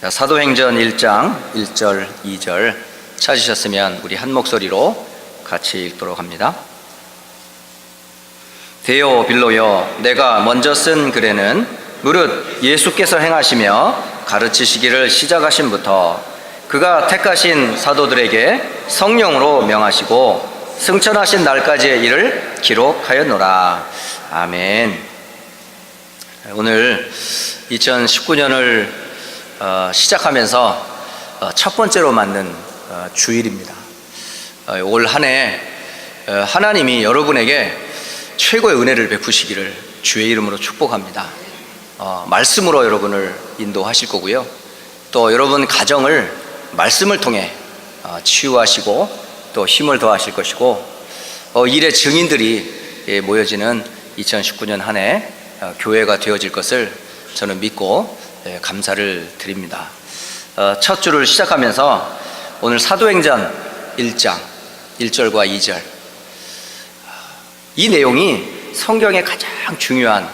사도행전 1장 1절 2절 찾으셨으면 우리 한 목소리로 같이 읽도록 합니다. 데오 빌로여, 내가 먼저 쓴 글에는 무릇 예수께서 행하시며 가르치시기를 시작하신부터 그가 택하신 사도들에게 성령으로 명하시고 승천하신 날까지의 일을 기록하였노라. 아멘. 오늘 2019년을 시작하면서 첫 번째로 맞는 주일입니다. 올 한 해 하나님이 여러분에게 최고의 은혜를 베푸시기를 주의 이름으로 축복합니다. 말씀으로 여러분을 인도하실 거고요. 또 여러분 가정을 말씀을 통해 치유하시고 또 힘을 더하실 것이고, 일의 증인들이 모여지는 2019년 한 해 교회가 되어질 것을 저는 믿고 감사를 드립니다. 첫 주를 시작하면서 오늘 사도행전 1장 1절과 2절, 이 내용이 성경의 가장 중요한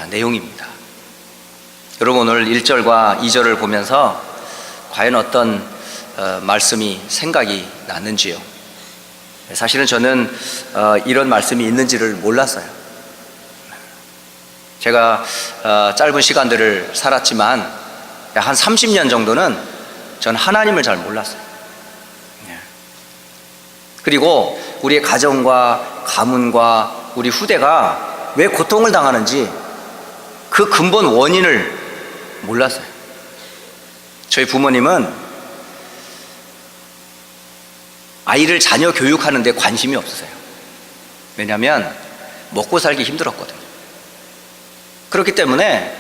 내용입니다. 여러분, 오늘 1절과 2절을 보면서 과연 어떤 말씀이 생각이 났는지요? 사실은 저는 이런 말씀이 있는지를 몰랐어요. 제가 짧은 시간들을 살았지만 한 30년 정도는 전 하나님을 잘 몰랐어요. 그리고 우리의 가정과 가문과 우리 후대가 왜 고통을 당하는지 그 근본 원인을 몰랐어요. 저희 부모님은 아이를 자녀 교육하는 데 관심이 없으세요. 왜냐하면 먹고 살기 힘들었거든요. 그렇기 때문에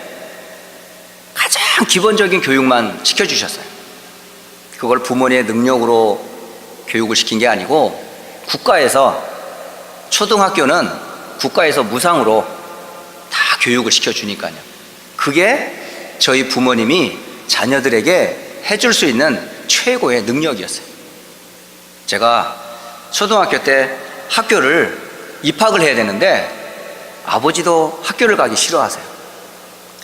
가장 기본적인 교육만 시켜주셨어요. 그걸 부모님의 능력으로 교육을 시킨 게 아니고, 국가에서, 초등학교는 국가에서 무상으로 다 교육을 시켜주니까요. 그게 저희 부모님이 자녀들에게 해줄 수 있는 최고의 능력이었어요. 제가 초등학교 때 학교를 입학을 해야 되는데 아버지도 학교를 가기 싫어하세요.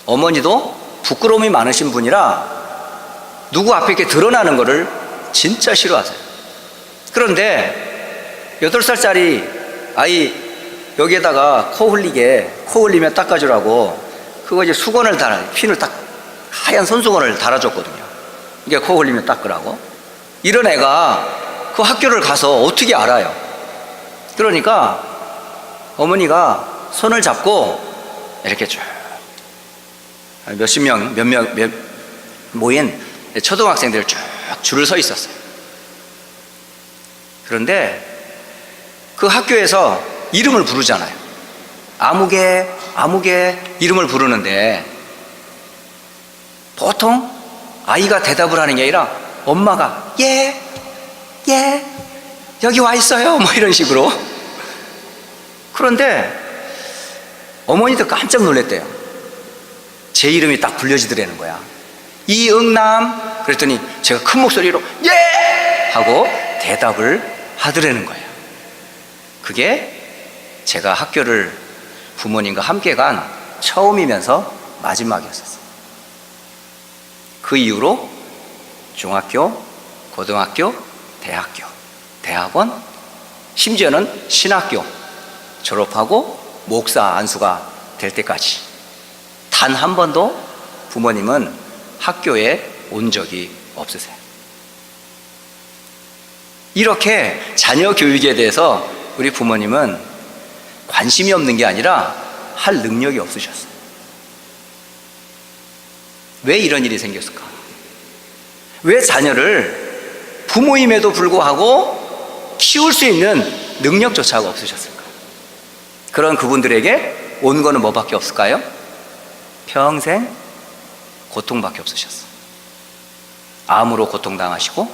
어머니도 부끄러움이 많으신 분이라 누구 앞에 이렇게 드러나는 거를 진짜 싫어하세요. 그런데 8살짜리 아이 여기에다가 코 흘리면 닦아주라고 그거 이제 수건을 핀을 딱 하얀 손수건을 달아줬거든요. 이게 코 흘리면 닦으라고. 이런 애가 그 학교를 가서 어떻게 알아요? 그러니까 어머니가 손을 잡고 이렇게 쭉 몇 명 모인 초등학생들 쭉 줄을 서 있었어요. 그런데 그 학교에서 이름을 부르잖아요. 아무개 이름을 부르는데 보통 아이가 대답을 하는 게 아니라 엄마가 예 여기 와 있어요 뭐 이런 식으로. 그런데 어머니도 깜짝 놀랐대요. 제 이름이 딱 불려지더라는 거야. 이응남. 그랬더니 제가 큰 목소리로 예 하고 대답을 하더라는 거예요. 그게 제가 학교를 부모님과 함께 간 처음이면서 마지막이었어요. 그 이후로 중학교, 고등학교, 대학교, 대학원, 심지어는 신학교 졸업하고 목사 안수가 될 때까지 단 한 번도 부모님은 학교에 온 적이 없으세요. 이렇게 자녀 교육에 대해서 우리 부모님은 관심이 없는 게 아니라 할 능력이 없으셨어요. 왜 이런 일이 생겼을까? 왜 자녀를 부모임에도 불구하고 키울 수 있는 능력조차가 없으셨을까? 그런 그분들에게 온 거는 뭐밖에 없을까요? 평생 고통밖에 없으셨어요. 암으로 고통당하시고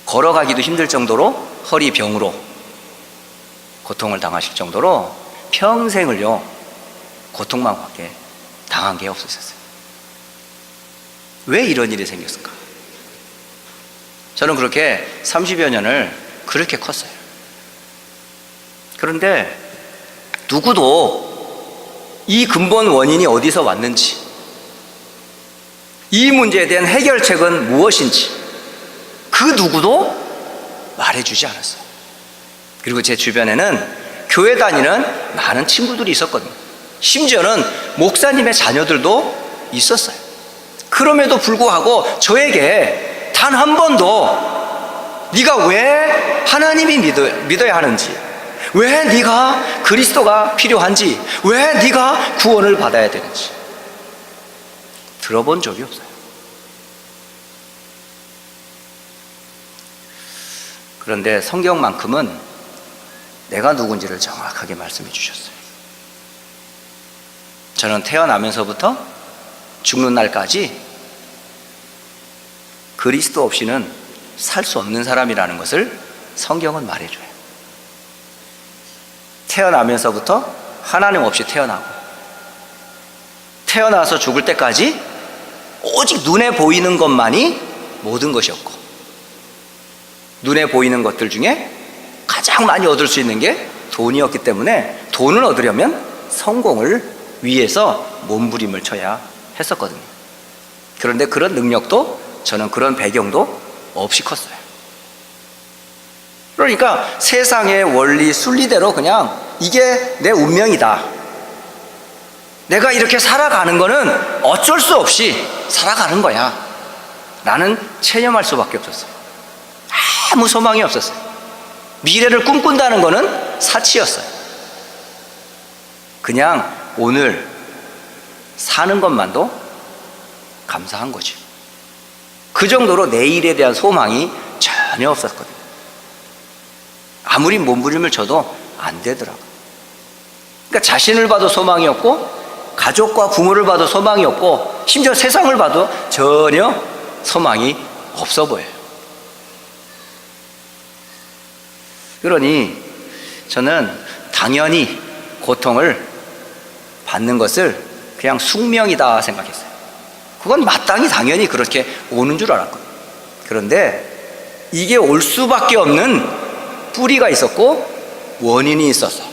걸어가기도 힘들 정도로 허리병으로 고통을 당하실 정도로 평생을요 고통만 밖에 당한 게 없으셨어요. 왜 이런 일이 생겼을까? 저는 그렇게 30여 년을 그렇게 컸어요. 그런데 누구도 이 근본 원인이 어디서 왔는지, 이 문제에 대한 해결책은 무엇인지 그 누구도 말해주지 않았어요. 그리고 제 주변에는 교회 다니는 많은 친구들이 있었거든요. 심지어는 목사님의 자녀들도 있었어요. 그럼에도 불구하고 저에게 단 한 번도 네가 왜 하나님이 믿어야 하는지, 왜 네가 그리스도가 필요한지, 왜 네가 구원을 받아야 되는지 들어본 적이 없어요. 그런데 성경만큼은 내가 누군지를 정확하게 말씀해 주셨어요. 저는 태어나면서부터 죽는 날까지 그리스도 없이는 살 수 없는 사람이라는 것을 성경은 말해줘요. 태어나면서부터 하나님 없이 태어나고, 태어나서 죽을 때까지 오직 눈에 보이는 것만이 모든 것이었고, 눈에 보이는 것들 중에 가장 많이 얻을 수 있는 게 돈이었기 때문에 돈을 얻으려면 성공을 위해서 몸부림을 쳐야 했었거든요. 그런데 그런 능력도, 저는 그런 배경도 없이 컸어요. 그러니까 세상의 원리 순리대로 그냥 이게 내 운명이다, 내가 이렇게 살아가는 거는 어쩔 수 없이 살아가는 거야 라는 체념할 수밖에 없었어요. 아무 소망이 없었어요. 미래를 꿈꾼다는 거는 사치였어요. 그냥 오늘 사는 것만도 감사한 거지. 그 정도로 내일에 대한 소망이 전혀 없었거든요. 아무리 몸부림을 쳐도 안 되더라고요. 그러니까 자신을 봐도 소망이 없고, 가족과 부모를 봐도 소망이 없고, 심지어 세상을 봐도 전혀 소망이 없어 보여요. 그러니 저는 당연히 고통을 받는 것을 그냥 숙명이다 생각했어요. 그건 마땅히 당연히 그렇게 오는 줄 알았거든요. 그런데 이게 올 수밖에 없는 뿌리가 있었고 원인이 있어서,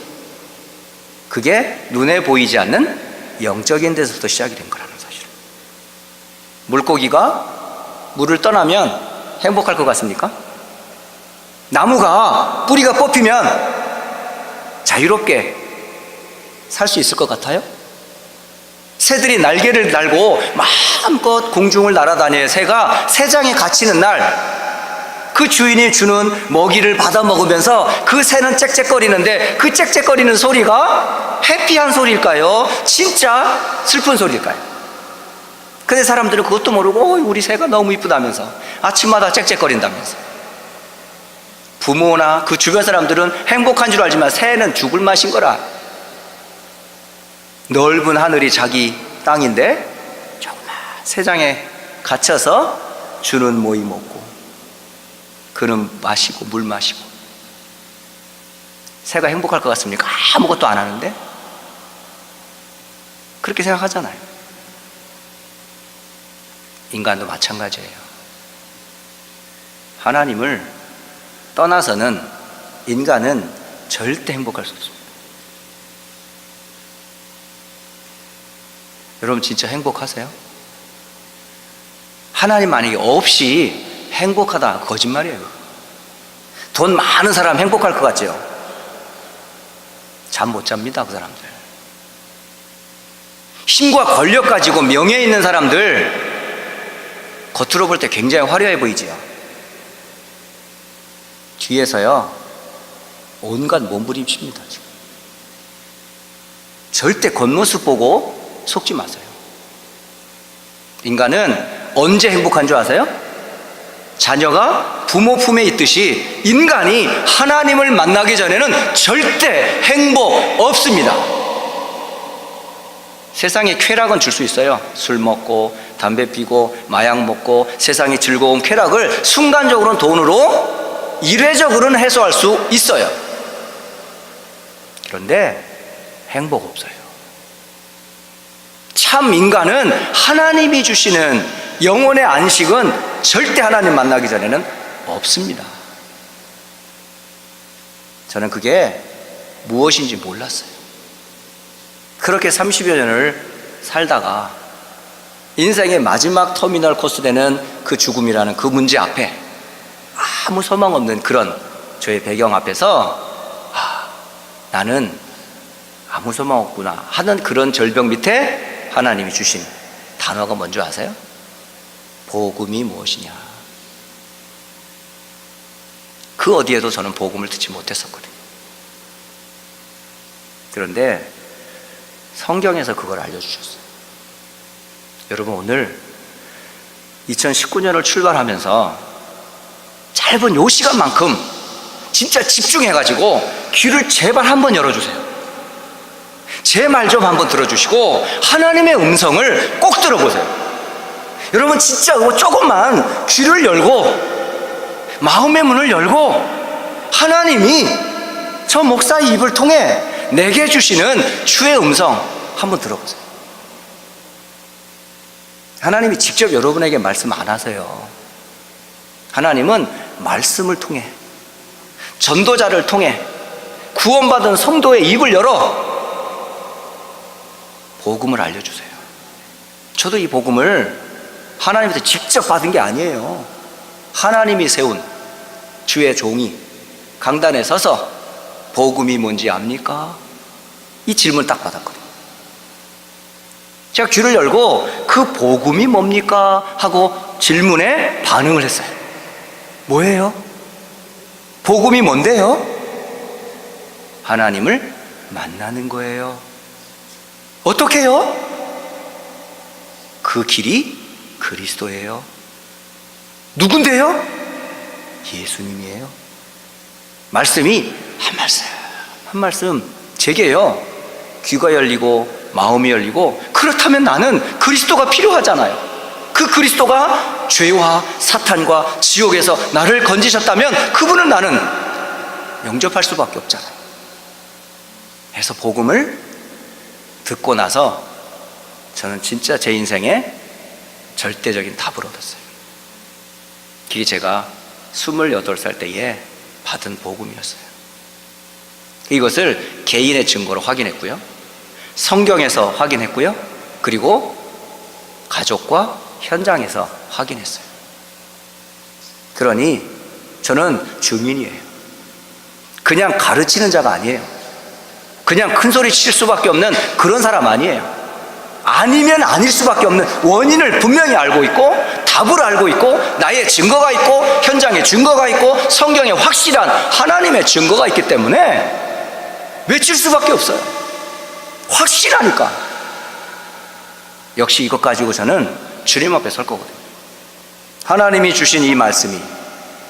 그게 눈에 보이지 않는 영적인 데서부터 시작이 된 거라는 사실. 물고기가 물을 떠나면 행복할 것 같습니까? 나무가 뿌리가 뽑히면 자유롭게 살 수 있을 것 같아요? 새들이 날개를 달고 마음껏 공중을 날아다니는 새가 새장에 갇히는 날, 그 주인이 주는 먹이를 받아 먹으면서 그 새는 짹짹거리는데, 그 짹짹거리는 소리가 해피한 소리일까요? 진짜 슬픈 소리일까요? 근데 사람들은 그것도 모르고 우리 새가 너무 이쁘다면서 아침마다 짹짹거린다면서, 부모나 그 주변 사람들은 행복한 줄 알지만 새는 죽을 맛인 거라. 넓은 하늘이 자기 땅인데 조그만 새장에 갇혀서 주는 모이 먹고, 그는 마시고 물 마시고. 새가 행복할 것 같습니까? 아무것도 안 하는데? 그렇게 생각하잖아요. 인간도 마찬가지예요. 하나님을 떠나서는 인간은 절대 행복할 수 없습니다. 여러분 진짜 행복하세요? 하나님 만약에 없이 행복하다, 거짓말이에요. 돈 많은 사람 행복할 것 같죠? 잠 못 잡니다, 그 사람들. 힘과 권력 가지고 명예 있는 사람들, 겉으로 볼 때 굉장히 화려해 보이지요. 뒤에서요 온갖 몸부림칩니다. 지금. 절대 겉모습 보고 속지 마세요. 인간은 언제 행복한 줄 아세요? 자녀가 부모 품에 있듯이 인간이 하나님을 만나기 전에는 절대 행복 없습니다. 세상에 쾌락은 줄 수 있어요. 술 먹고 담배 피고 마약 먹고 세상의 즐거운 쾌락을 순간적으로는 돈으로, 이례적으로는 해소할 수 있어요. 그런데 행복 없어요. 참 인간은 하나님이 주시는 영혼의 안식은 절대 하나님 만나기 전에는 없습니다. 저는 그게 무엇인지 몰랐어요. 그렇게 30여 년을 살다가 인생의 마지막 터미널 코스 되는 그 죽음이라는 그 문제 앞에 아무 소망 없는 그런 저의 배경 앞에서 나는 아무 소망 없구나 하는 그런 절벽 밑에 하나님이 주신 단어가 뭔지 아세요? 복음이 무엇이냐. 그 어디에도 저는 복음을 듣지 못했었거든요. 그런데 성경에서 그걸 알려주셨어요. 여러분, 오늘 2019년을 출발하면서 짧은 요 시간만큼 진짜 집중해가지고 귀를 제발 한번 열어주세요. 제 말 좀 한번 들어주시고 하나님의 음성을 꼭 들어보세요. 여러분, 진짜 조금만 귀를 열고 마음의 문을 열고 하나님이 저 목사의 입을 통해 내게 주시는 주의 음성 한번 들어보세요. 하나님이 직접 여러분에게 말씀 안 하세요. 하나님은 말씀을 통해, 전도자를 통해, 구원받은 성도의 입을 열어 복음을 알려주세요. 저도 이 복음을 하나님한테 직접 받은 게 아니에요. 하나님이 세운 주의 종이 강단에 서서 복음이 뭔지 압니까? 이 질문 딱 받았거든요. 제가 귀를 열고 그 복음이 뭡니까? 하고 질문에 반응을 했어요. 뭐예요? 복음이 뭔데요? 하나님을 만나는 거예요. 어떻게요? 그 길이 그리스도예요. 누군데요? 예수님이에요. 말씀이 한 말씀 제게요. 귀가 열리고 마음이 열리고, 그렇다면 나는 그리스도가 필요하잖아요. 그 그리스도가 죄와 사탄과 지옥에서 나를 건지셨다면 그분은 나는 영접할 수밖에 없잖아요. 그래서 복음을 듣고 나서 저는 진짜 제 인생에 절대적인 답을 얻었어요. 그게 제가 28살 때에 받은 복음이었어요. 이것을 개인의 증거로 확인했고요, 성경에서 확인했고요, 그리고 가족과 현장에서 확인했어요. 그러니 저는 증인이에요. 그냥 가르치는 자가 아니에요. 그냥 큰 소리 칠 수밖에 없는 그런 사람 아니에요. 아니면 아닐 수밖에 없는 원인을 분명히 알고 있고, 답을 알고 있고, 나의 증거가 있고, 현장에 증거가 있고, 성경에 확실한 하나님의 증거가 있기 때문에 외칠 수밖에 없어요. 확실하니까. 역시 이것 가지고 저는 주님 앞에 설 거거든요. 하나님이 주신 이 말씀이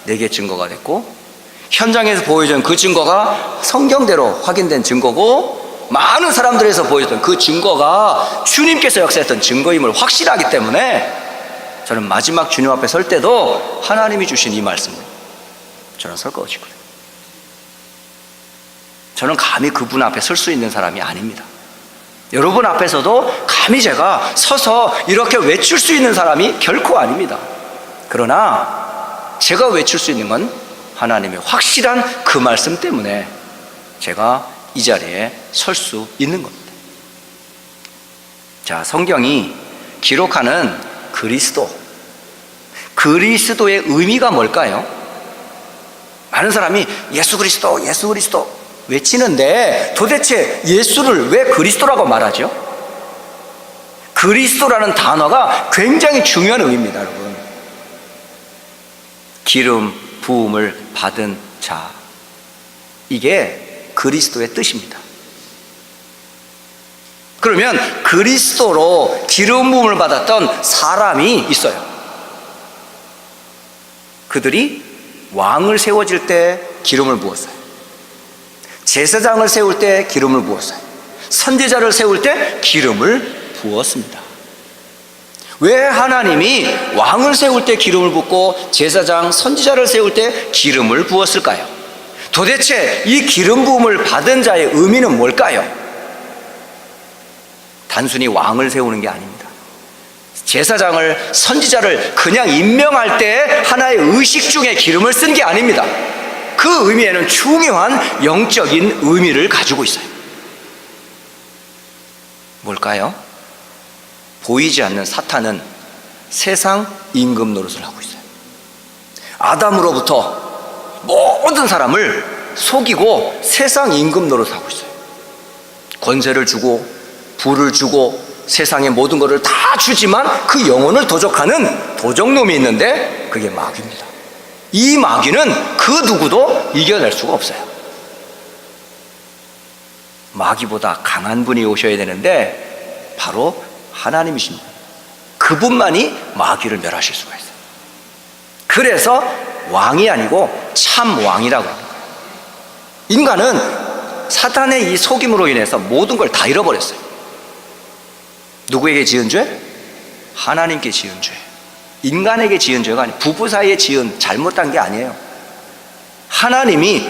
내게 증거가 됐고, 현장에서 보여준 그 증거가 성경대로 확인된 증거고, 많은 사람들에서 보여줬던 그 증거가 주님께서 역사했던 증거임을 확실하기 때문에 저는 마지막 주님 앞에 설 때도 하나님이 주신 이 말씀을 저는 설 것이거든요. 저는 감히 그분 앞에 설 수 있는 사람이 아닙니다. 여러분 앞에서도 감히 제가 서서 이렇게 외칠 수 있는 사람이 결코 아닙니다. 그러나 제가 외칠 수 있는 건 하나님의 확실한 그 말씀 때문에 제가 이 자리에 설 수 있는 겁니다. 자, 성경이 기록하는 그리스도의 의미가 뭘까요? 많은 사람이 예수 그리스도 외치는데 도대체 예수를 왜 그리스도라고 말하죠? 그리스도라는 단어가 굉장히 중요한 의미입니다, 여러분. 기름 부음을 받은 자, 이게 그리스도의 뜻입니다. 그러면 그리스도로 기름 부음을 받았던 사람이 있어요. 그들이 왕을 세워질 때 기름을 부었어요. 제사장을 세울 때 기름을 부었어요. 선지자를 세울 때 기름을 부었습니다. 왜 하나님이 왕을 세울 때 기름을 붓고 제사장, 선지자를 세울 때 기름을 부었을까요? 도대체 이 기름 부음을 받은 자의 의미는 뭘까요? 단순히 왕을 세우는 게 아닙니다. 제사장을, 선지자를 그냥 임명할 때 하나의 의식 중에 기름을 쓴 게 아닙니다. 그 의미에는 중요한 영적인 의미를 가지고 있어요. 뭘까요? 보이지 않는 사탄은 세상 임금 노릇을 하고 있어요. 아담으로부터 모든 사람을 속이고 세상 임금 노릇을 하고 있어요. 권세를 주고 부를 주고 세상의 모든 것을 다 주지만 그 영혼을 도적하는 도적놈이 있는데 그게 마귀입니다. 이 마귀는 그 누구도 이겨낼 수가 없어요. 마귀보다 강한 분이 오셔야 되는데 바로 하나님이십니다. 그분만이 마귀를 멸하실 수가 있어요. 그래서 왕이 아니고 참 왕이라고 합니다. 인간은 사탄의 이 속임으로 인해서 모든 걸 다 잃어버렸어요. 누구에게 지은 죄? 하나님께 지은 죄. 인간에게 지은 죄가 아니에요. 부부 사이에 지은 잘못한 게 아니에요. 하나님이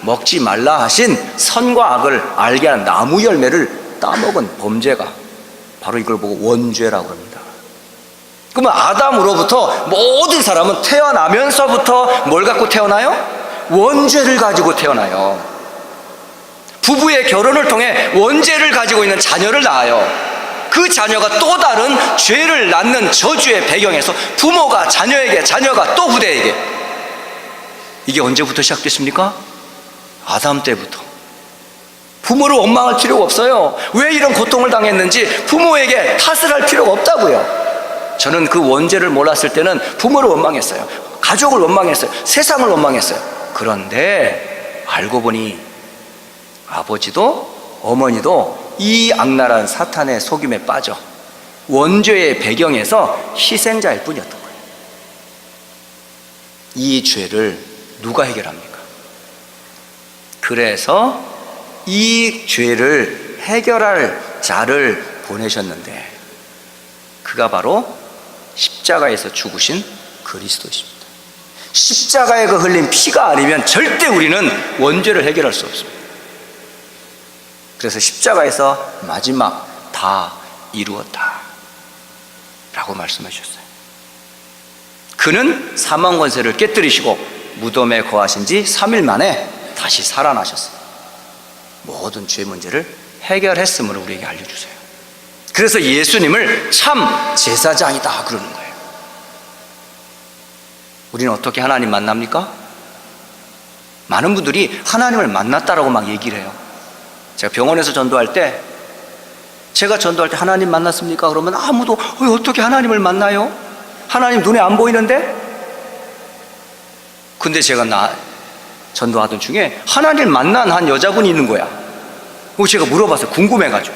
먹지 말라 하신 선과 악을 알게 하는 나무 열매를 따먹은 범죄가 바로 이걸 보고 원죄라고 합니다. 그러면 아담으로부터 모든 사람은 태어나면서부터 뭘 갖고 태어나요? 원죄를 가지고 태어나요. 부부의 결혼을 통해 원죄를 가지고 있는 자녀를 낳아요. 그 자녀가 또 다른 죄를 낳는 저주의 배경에서 부모가 자녀에게, 자녀가 또 후대에게. 이게 언제부터 시작됐습니까? 아담 때부터. 부모를 원망할 필요가 없어요. 왜 이런 고통을 당했는지 부모에게 탓을 할 필요가 없다고요. 저는 그 원죄를 몰랐을 때는 부모를 원망했어요. 가족을 원망했어요. 세상을 원망했어요. 그런데 알고 보니 아버지도 어머니도 이 악랄한 사탄의 속임에 빠져 원죄의 배경에서 희생자일 뿐이었던 거예요. 이 죄를 누가 해결합니까? 그래서 이 죄를 해결할 자를 보내셨는데 그가 바로 십자가에서 죽으신 그리스도이십니다. 십자가에 그 흘린 피가 아니면 절대 우리는 원죄를 해결할 수 없습니다. 그래서 십자가에서 마지막 다 이루었다 라고 말씀하셨어요. 그는 사망 권세를 깨뜨리시고 무덤에 거하신 지 3일 만에 다시 살아나셨어요. 모든 죄 문제를 해결했음을 우리에게 알려주세요. 그래서 예수님을 참 제사장이다 그러는 거예요. 우리는 어떻게 하나님 만납니까? 많은 분들이 하나님을 만났다라고 막 얘기를 해요. 제가 병원에서 전도할 때 하나님 만났습니까? 그러면 아무도 어떻게 하나님을 만나요? 하나님 눈에 안 보이는데? 근데 제가 전도하던 중에 하나님을 만난 한 여자분이 있는 거야. 제가 물어봤어요. 궁금해가지고.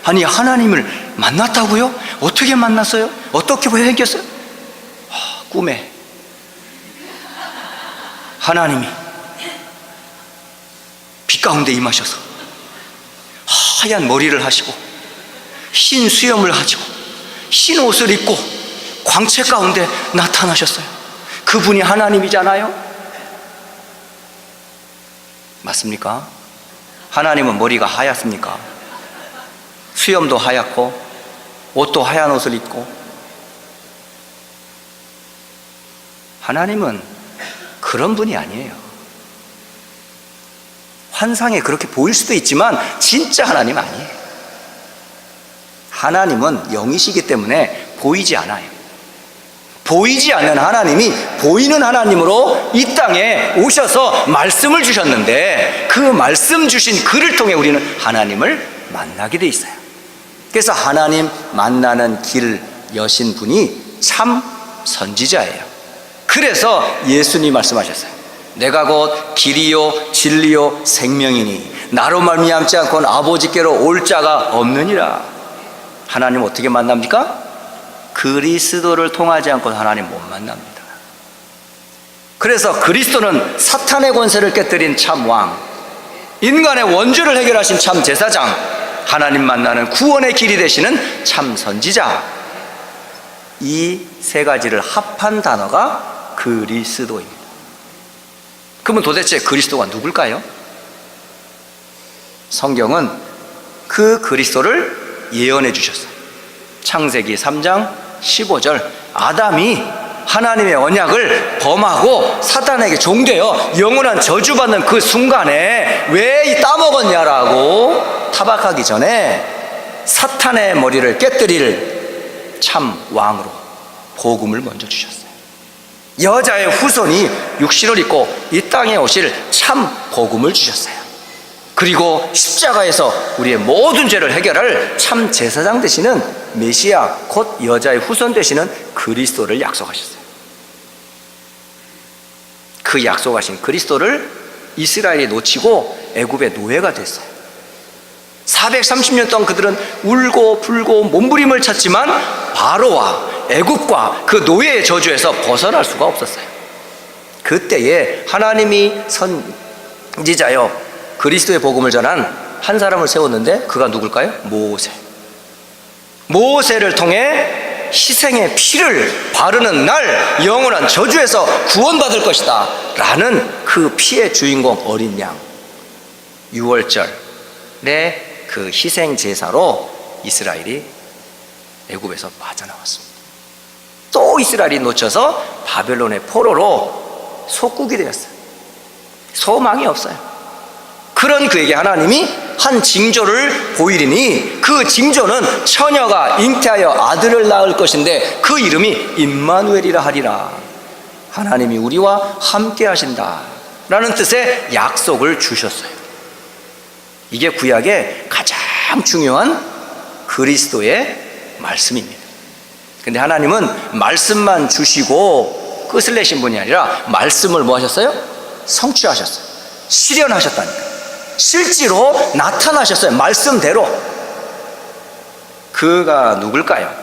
아니 하나님을 만났다고요? 어떻게 만났어요? 어떻게 생겼어요? 꿈에 하나님이 빛 가운데 임하셔서 하얀 머리를 하시고 흰 수염을 가지고 흰 옷을 입고 광채 가운데 나타나셨어요. 그분이 하나님이잖아요. 맞습니까? 하나님은 머리가 하얗습니까? 수염도 하얗고 옷도 하얀 옷을 입고. 하나님은 그런 분이 아니에요. 환상에 그렇게 보일 수도 있지만 진짜 하나님 아니에요. 하나님은 영이시기 때문에 보이지 않아요. 보이지 않는 하나님이 보이는 하나님으로 이 땅에 오셔서 말씀을 주셨는데 그 말씀 주신 그를 통해 우리는 하나님을 만나게 돼 있어요. 그래서 하나님 만나는 길을 여신 분이 참 선지자예요. 그래서 예수님이 말씀하셨어요. 내가 곧 길이요 진리요 생명이니 나로 말미암지 않고는 아버지께로 올 자가 없느니라. 하나님 어떻게 만납니까? 그리스도를 통하지 않고는 하나님 못 만납니다. 그래서 그리스도는 사탄의 권세를 깨뜨린 참 왕, 인간의 원죄를 해결하신 참 제사장, 하나님 만나는 구원의 길이 되시는 참 선지자. 이 세 가지를 합한 단어가 그리스도입니다. 그러면 도대체 그리스도가 누굴까요? 성경은 그 그리스도를 예언해 주셨어요. 창세기 3장 15절, 아담이 하나님의 언약을 범하고 사탄에게 종되어 영원한 저주받는 그 순간에 왜 따먹었냐라고 타박하기 전에 사탄의 머리를 깨뜨릴 참 왕으로 복음을 먼저 주셨어요. 여자의 후손이 육신을 입고 이 땅에 오실 참 복음을 주셨어요. 그리고 십자가에서 우리의 모든 죄를 해결할 참 제사장 되시는 메시아, 곧 여자의 후손 되시는 그리스도를 약속하셨어요. 그 약속하신 그리스도를 이스라엘이 놓치고 애굽의 노예가 됐어요. 430년 동안 그들은 울고 불고 몸부림을 쳤지만 바로와 애굽과 그 노예의 저주에서 벗어날 수가 없었어요. 그때에 하나님이 선지자여 그리스도의 복음을 전한 한 사람을 세웠는데 그가 누굴까요? 모세를 통해 희생의 피를 바르는 날 영원한 저주에서 구원받을 것이다 라는 그 피의 주인공 어린 양, 유월절의 그 희생 제사로 이스라엘이 애굽에서 빠져나왔습니다. 또 이스라엘이 놓쳐서 바벨론의 포로로 속국이 되었어요. 소망이 없어요. 그런 그에게 하나님이 한 징조를 보이리니 그 징조는 처녀가 잉태하여 아들을 낳을 것인데 그 이름이 임마누엘이라 하리라. 하나님이 우리와 함께 하신다 라는 뜻의 약속을 주셨어요. 이게 구약의 가장 중요한 그리스도의 말씀입니다. 근데 하나님은 말씀만 주시고 끝을 내신 분이 아니라 말씀을 뭐 하셨어요? 성취하셨어요. 실현하셨다니까요. 실제로 나타나셨어요. 말씀대로. 그가 누굴까요?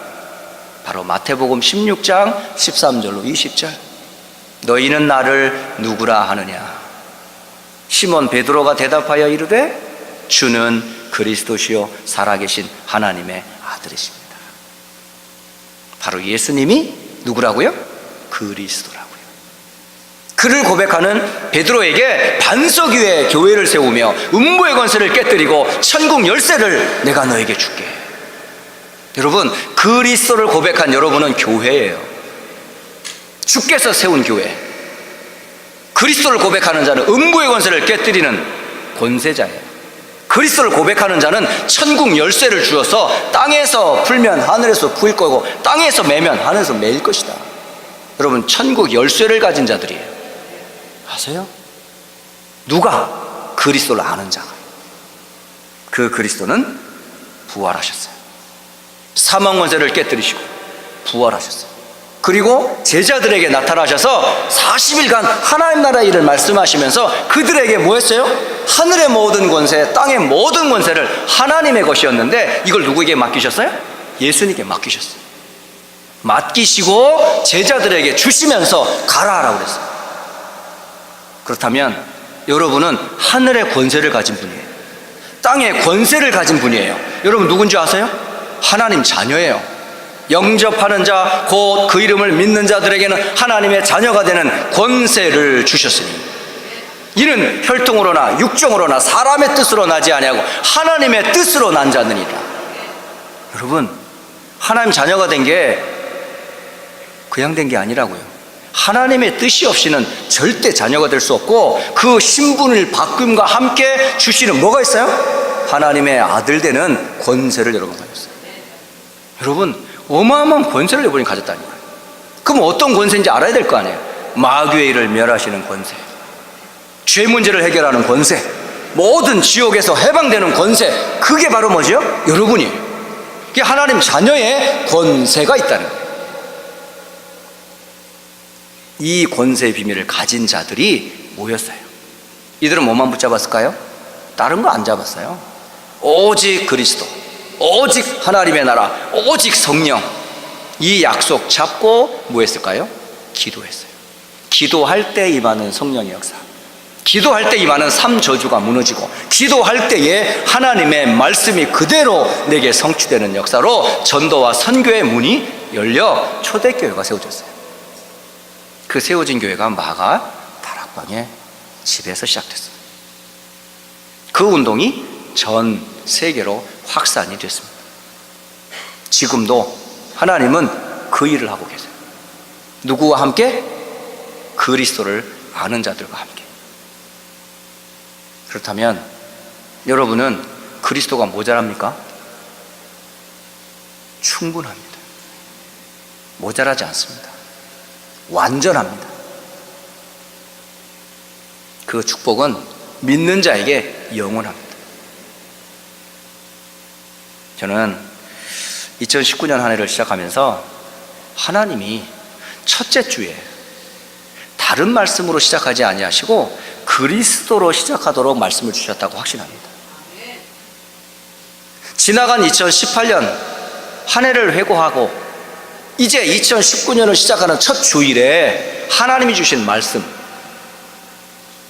바로 마태복음 16장 13절로 20절. 너희는 나를 누구라 하느냐? 시몬 베드로가 대답하여 이르되 주는 그리스도시요 살아계신 하나님의 아들이십니다. 바로 예수님이 누구라고요? 그리스도라고요. 그를 고백하는 베드로에게 반석 위에 교회를 세우며 음부의 권세를 깨뜨리고 천국 열쇠를 내가 너에게 줄게. 여러분, 그리스도를 고백한 여러분은 교회예요. 주께서 세운 교회. 그리스도를 고백하는 자는 음부의 권세를 깨뜨리는 권세자예요. 그리스도를 고백하는 자는 천국 열쇠를 주어서 땅에서 풀면 하늘에서 풀 거고 땅에서 매면 하늘에서 매일 것이다. 여러분, 천국 열쇠를 가진 자들이에요. 아세요? 누가? 그리스도를 아는 자가. 그 그리스도는 부활하셨어요. 사망 권세를 깨뜨리시고 부활하셨어요. 그리고 제자들에게 나타나셔서 40일간 하나님 나라의 일을 말씀하시면서 그들에게 뭐 했어요? 하늘의 모든 권세, 땅의 모든 권세를 하나님의 것이었는데 이걸 누구에게 맡기셨어요? 예수님께 맡기셨어요. 맡기시고 제자들에게 주시면서 가라라고 그랬어요. 그렇다면 여러분은 하늘의 권세를 가진 분이에요. 땅의 권세를 가진 분이에요. 여러분 누군지 아세요? 하나님 자녀예요. 영접하는 자, 곧 그 이름을 믿는 자들에게는 하나님의 자녀가 되는 권세를 주셨으니 이는 혈통으로나 육정으로나 사람의 뜻으로 나지 아니하고 하나님의 뜻으로 난 자느니라. 여러분, 하나님 자녀가 된 게 그냥 된 게 아니라고요. 하나님의 뜻이 없이는 절대 자녀가 될 수 없고 그 신분을 바꿈과 함께 주시는 뭐가 있어요? 하나님의 아들 되는 권세를 여러분 가졌어요. 여러분, 어마어마한 권세를 여러분이 가졌다니까요. 그럼 어떤 권세인지 알아야 될 거 아니에요. 마귀의 일을 멸하시는 권세, 죄 문제를 해결하는 권세, 모든 지옥에서 해방되는 권세, 그게 바로 뭐죠? 여러분이에요. 이게 하나님 자녀의 권세가 있다는 거예요. 이 권세의 비밀을 가진 자들이 모였어요. 이들은 뭐만 붙잡았을까요? 다른 거 안 잡았어요. 오직 그리스도, 오직 하나님의 나라, 오직 성령, 이 약속 잡고 뭐 했을까요? 기도했어요. 기도할 때 임하는 성령의 역사, 기도할 때 임하는 삼저주가 무너지고 기도할 때에 하나님의 말씀이 그대로 내게 성취되는 역사로 전도와 선교의 문이 열려 초대교회가 세워졌어요. 그 세워진 교회가 마가 다락방의 집에서 시작됐어요. 그 운동이 전 세계로 확산이 됐습니다. 지금도 하나님은 그 일을 하고 계세요. 누구와 함께? 그리스도를 아는 자들과 함께. 그렇다면 여러분은 그리스도가 모자랍니까? 충분합니다. 모자라지 않습니다. 완전합니다. 그 축복은 믿는 자에게 영원합니다. 저는 2019년 한 해를 시작하면서 하나님이 첫째 주에 다른 말씀으로 시작하지 아니하시고 그리스도로 시작하도록 말씀을 주셨다고 확신합니다. 지나간 2018년 한 해를 회고하고 이제 2019년을 시작하는 첫 주일에 하나님이 주신 말씀,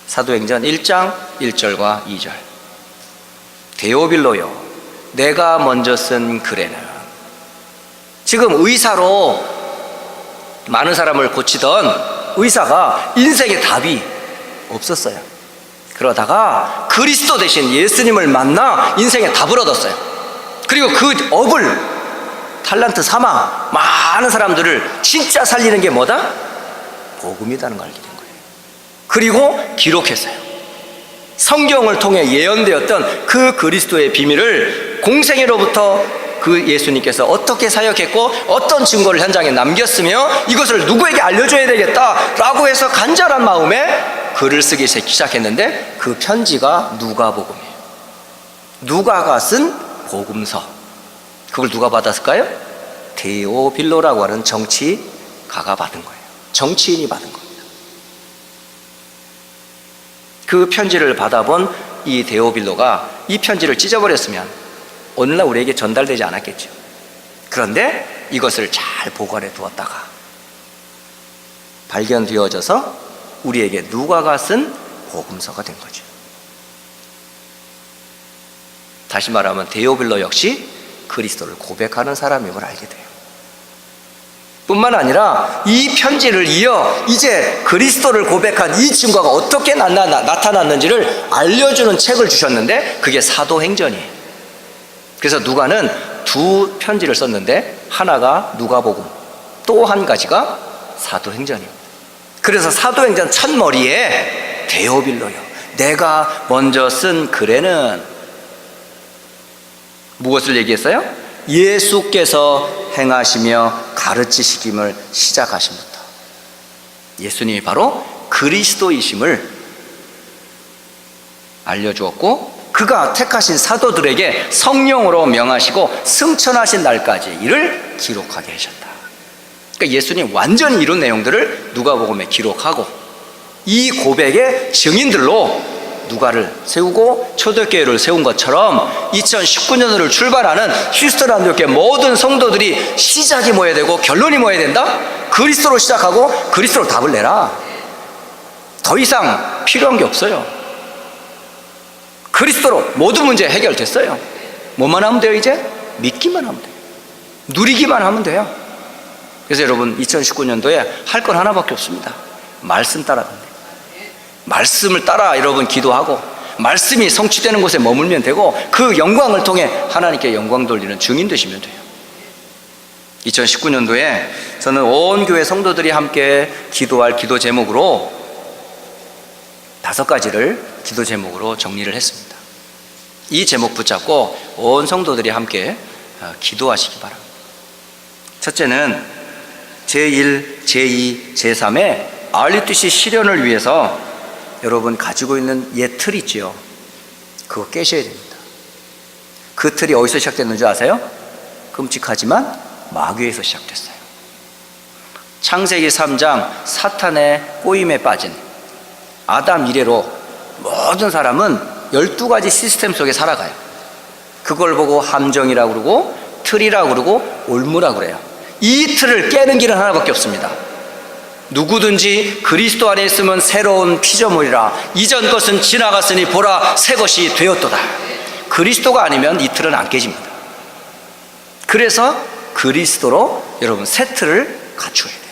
사도행전 1장 1절과 2절. 데오빌로요, 내가 먼저 쓴 글에는. 지금 의사로 많은 사람을 고치던 의사가 인생의 답이 없었어요. 그러다가 그리스도 대신 예수님을 만나 인생의 답을 얻었어요. 그리고 그 업을 탈란트 삼아 많은 사람들을 진짜 살리는 게 뭐다? 복음이라는 걸 알게 된 거예요. 그리고 기록했어요. 성경을 통해 예언되었던 그 그리스도의 비밀을 공생애로부터 그 예수님께서 어떻게 사역했고 어떤 증거를 현장에 남겼으며 이것을 누구에게 알려줘야 되겠다라고 해서 간절한 마음에 글을 쓰기 시작했는데 그 편지가 누가복음이에요. 누가가 쓴 복음서. 그걸 누가 받았을까요? 데오빌로라고 하는 정치가가 받은 거예요. 정치인이 받은 겁니다. 그 편지를 받아본 이 데오빌로가 이 편지를 찢어버렸으면 오늘날 우리에게 전달되지 않았겠죠. 그런데 이것을 잘 보관해 두었다가 발견되어져서 우리에게 누가가 쓴 복음서가 된 거죠. 다시 말하면 데오빌로 역시 그리스도를 고백하는 사람임을 알게 돼요. 뿐만 아니라 이 편지를 이어 이제 그리스도를 고백한 이 증거가 어떻게 나타났는지를 알려주는 책을 주셨는데 그게 사도행전이에요. 그래서 누가는 두 편지를 썼는데 하나가 누가복음, 또 한 가지가 사도행전입니다. 그래서 사도행전 첫머리에 데오빌로요, 내가 먼저 쓴 글에는 무엇을 얘기했어요? 예수께서 행하시며 가르치시김을 시작하심부터 예수님이 바로 그리스도이심을 알려주었고 그가 택하신 사도들에게 성령으로 명하시고 승천하신 날까지 이를 기록하게 하셨다. 그러니까 예수님 완전히 이룬 내용들을 누가복음에 기록하고 이 고백의 증인들로 누가를 세우고 초대교회를 세운 것처럼 2019년을 출발하는 휴스턴 안디옥교회 모든 성도들이 시작이 뭐야 되고 결론이 뭐야 된다? 그리스도로 시작하고 그리스도로 답을 내라. 더 이상 필요한 게 없어요. 그리스도로 모든 문제 해결됐어요. 뭐만 하면 돼요? 이제 믿기만 하면 돼요. 누리기만 하면 돼요. 그래서 여러분 2019년도에 할 건 하나밖에 없습니다. 말씀 따라가면 돼요. 말씀을 따라 여러분 기도하고 말씀이 성취되는 곳에 머물면 되고 그 영광을 통해 하나님께 영광 돌리는 증인 되시면 돼요. 2019년도에 저는 온 교회 성도들이 함께 기도할 기도 제목으로 5가지를 기도 제목으로 정리를 했습니다. 이 제목 붙잡고 온 성도들이 함께 기도하시기 바랍니다. 첫째는 제1, 제2, 제3의 RUTC 실현을 위해서 여러분 가지고 있는 옛 틀 있지요? 그거 깨셔야 됩니다. 그 틀이 어디서 시작됐는지 아세요? 끔찍하지만 마귀에서 시작됐어요. 창세기 3장 사탄의 꼬임에 빠진 아담 이래로 모든 사람은 12가지 시스템 속에 살아가요. 그걸 보고 함정이라고 그러고 틀이라고 그러고 올무라고 그래요. 이 틀을 깨는 길은 하나밖에 없습니다. 누구든지 그리스도 안에 있으면 새로운 피조물이라 이전 것은 지나갔으니 보라 새 것이 되었도다. 그리스도가 아니면 이 틀은 안 깨집니다. 그래서 그리스도로 여러분 새 틀을 갖추어야 돼요.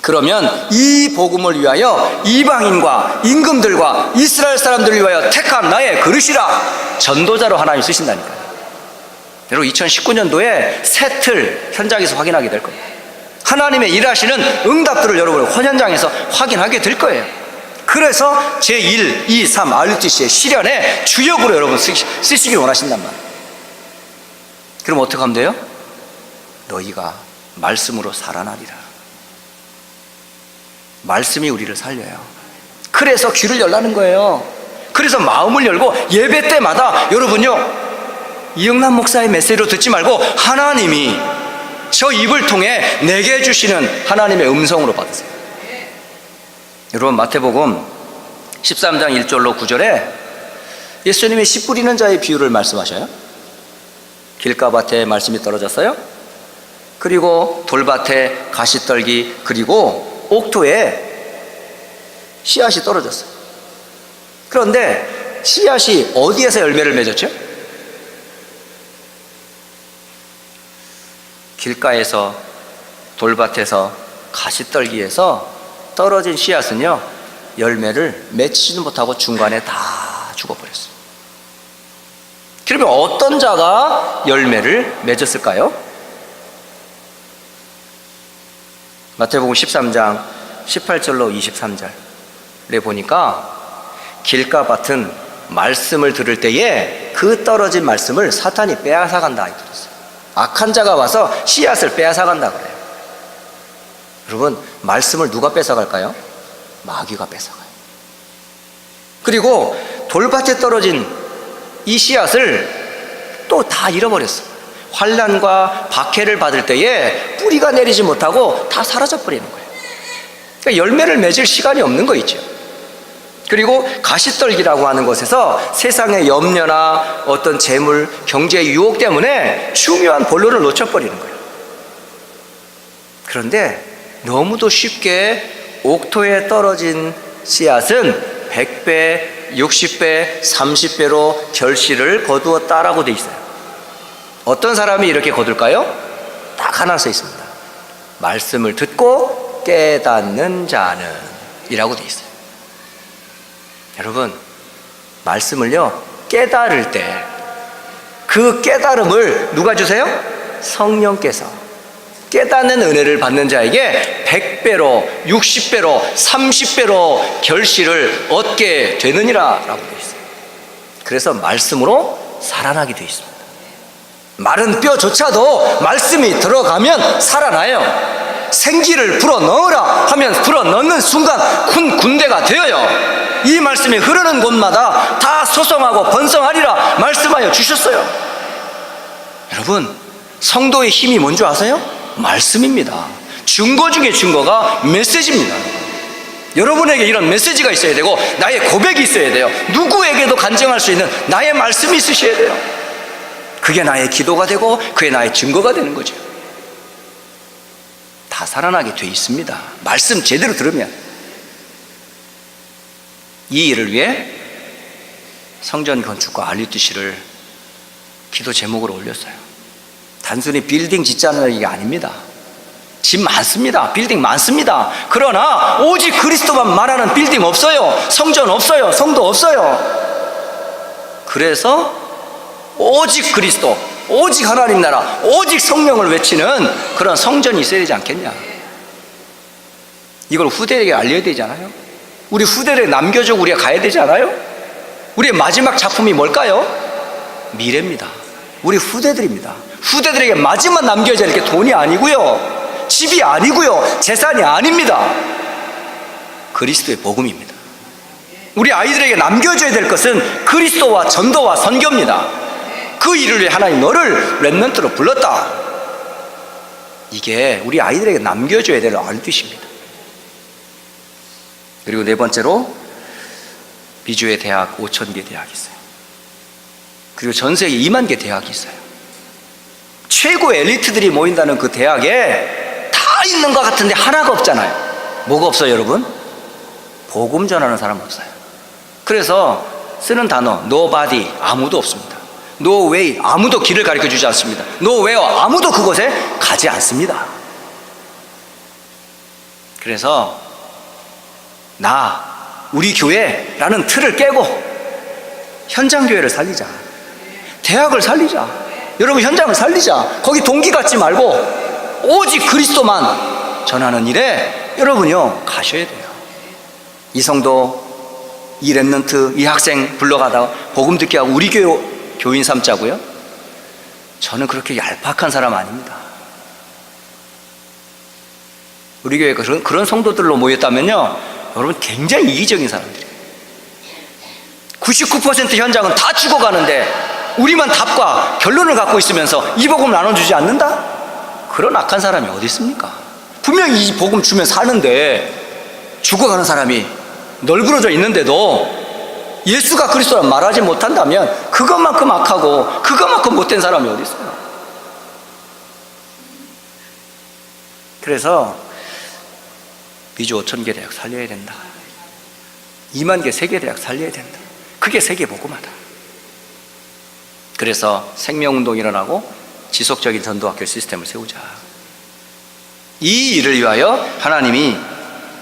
그러면 이 복음을 위하여 이방인과 임금들과 이스라엘 사람들을 위하여 택한 나의 그릇이라 전도자로 하나님 쓰신다니까요. 여러분 2019년도에 새 틀 현장에서 확인하게 될 겁니다. 하나님의 일하시는 응답들을 여러분 현장에서 확인하게 될 거예요. 그래서 제1, 2, 3 RUTC의 실현에 주역으로 여러분 쓰시길 원하신단 말이에요. 그럼 어떻게 하면 돼요? 너희가 말씀으로 살아나리라. 말씀이 우리를 살려요. 그래서 귀를 열라는 거예요. 그래서 마음을 열고 예배 때마다 여러분요, 이영남 목사의 메시지로 듣지 말고 하나님이 저 입을 통해 내게 주시는 하나님의 음성으로 받으세요. 여러분, 마태복음 13장 1절로 9절에 예수님이 씨 뿌리는 자의 비유를 말씀하셔요. 길가밭에 말씀이 떨어졌어요. 그리고 돌밭에 가시떨기, 그리고 옥토에 씨앗이 떨어졌어요. 그런데 씨앗이 어디에서 열매를 맺었죠? 길가에서, 돌밭에서, 가시떨기에서 떨어진 씨앗은요, 열매를 맺지도 못하고 중간에 다 죽어버렸어요. 그러면 어떤 자가 열매를 맺었을까요? 마태복음 13장 18절로 23절에 보니까 길가밭은 말씀을 들을 때에 그 떨어진 말씀을 사탄이 빼앗아간다 이 들었어요. 악한 자가 와서 씨앗을 빼앗아간다 그래요. 여러분, 말씀을 누가 뺏어갈까요? 마귀가 뺏어가요. 그리고 돌밭에 떨어진 이 씨앗을 또 다 잃어버렸어요. 환난과 박해를 받을 때에 뿌리가 내리지 못하고 다 사라져 버리는 거예요. 그러니까 열매를 맺을 시간이 없는 거 있죠. 그리고 가시떨기라고 하는 곳에서 세상의 염려나 어떤 재물, 경제의 유혹 때문에 중요한 본론을 놓쳐버리는 거예요. 그런데 너무도 쉽게 옥토에 떨어진 씨앗은 100배, 60배, 30배로 결실을 거두었다라고 되어 있어요. 어떤 사람이 이렇게 거둘까요? 딱 하나 써 있습니다. 말씀을 듣고 깨닫는 자는 이라고 되어 있어요. 여러분, 말씀을요, 깨달을 때 그 깨달음을 누가 주세요? 성령께서. 깨닫는 은혜를 받는 자에게 100배로, 60배로, 30배로 결실을 얻게 되느니라 라고 되어 있어요. 그래서 말씀으로 살아나게 되어 있습니다. 마른 뼈조차도 말씀이 들어가면 살아나요. 생기를 불어넣으라 하면 불어넣는 순간 군대가 되어요. 이 말씀이 흐르는 곳마다 다 소성하고 번성하리라 말씀하여 주셨어요. 여러분, 성도의 힘이 뭔지 아세요? 말씀입니다. 증거 중에 증거가 메시지입니다. 여러분에게 이런 메시지가 있어야 되고 나의 고백이 있어야 돼요. 누구에게도 간증할 수 있는 나의 말씀이 있으셔야 돼요. 그게 나의 기도가 되고 그게 나의 증거가 되는 거죠. 다 살아나게 돼 있습니다. 말씀 제대로 들으면. 이 일을 위해 성전 건축가 알류티시를 기도 제목으로 올렸어요. 단순히 빌딩 짓자는 얘기 아닙니다. 집 많습니다. 빌딩 많습니다. 그러나 오직 그리스도만 말하는 빌딩 없어요. 성전 없어요. 성도 없어요. 그래서 오직 그리스도, 오직 하나님 나라, 오직 성령을 외치는 그런 성전이 있어야 되지 않겠냐. 이걸 후대에게 알려야 되잖아요. 우리 후대에 남겨주고 우리가 가야 되지 않아요? 우리의 마지막 작품이 뭘까요? 미래입니다. 우리 후대들입니다. 후대들에게 마지막 남겨져야 할 게 돈이 아니고요, 집이 아니고요, 재산이 아닙니다. 그리스도의 복음입니다. 우리 아이들에게 남겨줘야 될 것은 그리스도와 전도와 선교입니다. 그 일을 위해 하나님 너를 렘넌트로 불렀다. 이게 우리 아이들에게 남겨줘야 될 알뜻입니다. 그리고 네 번째로 미주의 대학 5,000개 대학이 있어요. 그리고 전 세계 2만 개 대학이 있어요. 최고 엘리트들이 모인다는 그 대학에 다 있는 것 같은데 하나가 없잖아요. 뭐가 없어요, 여러분? 복음 전하는 사람 없어요. 그래서 쓰는 단어 nobody, 아무도 없습니다. no way, 아무도 길을 가르쳐 주지 않습니다. no where, 아무도 그곳에 가지 않습니다. 그래서 우리 교회라는 틀을 깨고 현장 교회를 살리자. 대학을 살리자. 여러분, 현장을 살리자. 거기 동기 갖지 말고 오직 그리스도만 전하는 일에 여러분요 가셔야 돼요. 이 성도, 이 렘넌트, 이 학생 불러가다가 복음 듣게 하고 우리 교회 교인 삼자고요. 저는 그렇게 얄팍한 사람 아닙니다. 우리 교회가 그런 성도들로 모였다면요, 여러분 굉장히 이기적인 사람들이에요. 99% 현장은 다 죽어가는데 우리만 답과 결론을 갖고 있으면서 이 복음 나눠주지 않는다? 그런 악한 사람이 어디 있습니까? 분명히 이 복음 주면 사는데 죽어가는 사람이 널브러져 있는데도 예수가 그리스도라 말하지 못한다면 그것만큼 악하고 그것만큼 못된 사람이 어디 있어요? 그래서 미주 5,000개 대학 살려야 된다. 2만 개 세계대학 살려야 된다. 그게 세계복음화다. 그래서 생명운동이 일어나고 지속적인 전도학교 시스템을 세우자. 이 일을 위하여 하나님이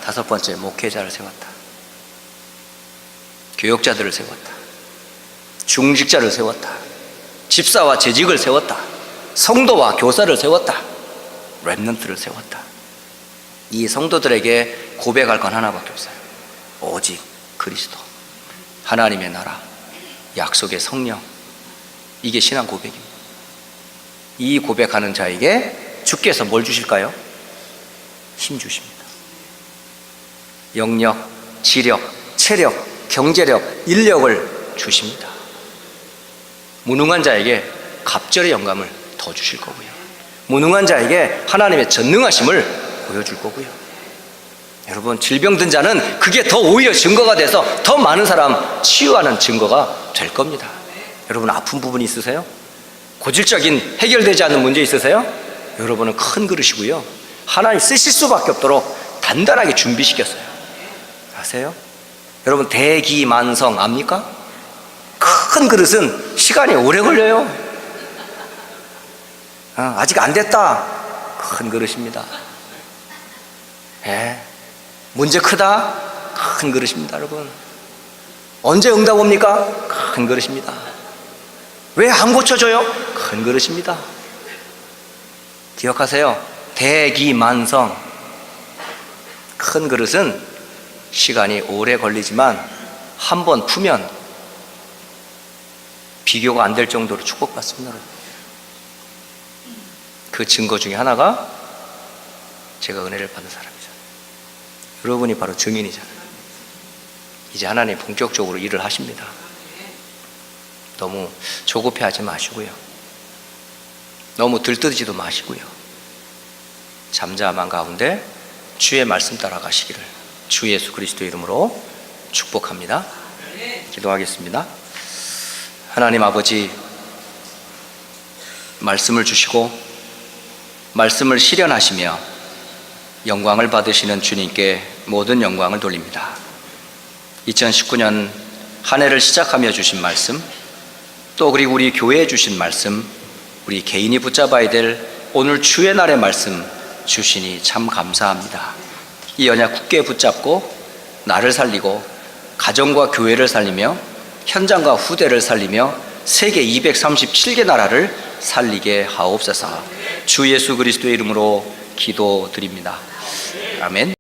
5번째 목회자를 세웠다. 교역자들을 세웠다. 중직자를 세웠다. 집사와 재직을 세웠다. 성도와 교사를 세웠다. 렘넌트를 세웠다. 이 성도들에게 고백할 건 하나밖에 없어요. 오직 그리스도, 하나님의 나라, 약속의 성령. 이게 신앙 고백입니다. 이 고백하는 자에게 주께서 뭘 주실까요? 힘 주십니다. 영력, 지력, 체력, 경제력, 인력을 주십니다. 무능한 자에게 갑절의 영감을 더 주실 거고요. 무능한 자에게 하나님의 전능하심을 보여줄 거고요. 여러분, 질병든 자는 그게 더 오히려 증거가 돼서 더 많은 사람 치유하는 증거가 될 겁니다. 여러분, 아픈 부분이 있으세요? 고질적인 해결되지 않는 문제 있으세요? 여러분은 큰 그릇이고요, 하나님 쓰실 수밖에 없도록 단단하게 준비시켰어요. 아세요? 여러분, 대기만성 압니까? 큰 그릇은 시간이 오래 걸려요. 아직 안 됐다, 큰 그릇입니다. 문제 크다, 큰 그릇입니다. 여러분, 언제 응답 옵니까? 큰 그릇입니다. 왜 안 고쳐져요? 큰 그릇입니다. 기억하세요. 대기만성. 큰 그릇은 시간이 오래 걸리지만 한 번 푸면 비교가 안 될 정도로 축복받습니다. 그 증거 중에 하나가 제가 은혜를 받은 사람이잖아요. 여러분이 바로 증인이잖아요. 이제 하나님 본격적으로 일을 하십니다. 너무 조급해하지 마시고요, 너무 들뜨지도 마시고요, 잠잠한 가운데 주의 말씀 따라가시기를 주 예수 그리스도 이름으로 축복합니다. 기도하겠습니다. 하나님 아버지, 말씀을 주시고 말씀을 실현하시며 영광을 받으시는 주님께 모든 영광을 돌립니다. 2019년 한 해를 시작하며 주신 말씀, 또 그리고 우리 교회에 주신 말씀, 우리 개인이 붙잡아야 될 오늘 주의 날의 말씀 주시니 참 감사합니다. 이 언약 굳게 붙잡고 나를 살리고 가정과 교회를 살리며 현장과 후대를 살리며 세계 237개 나라를 살리게 하옵소서. 주 예수 그리스도의 이름으로 기도드립니다. 아멘.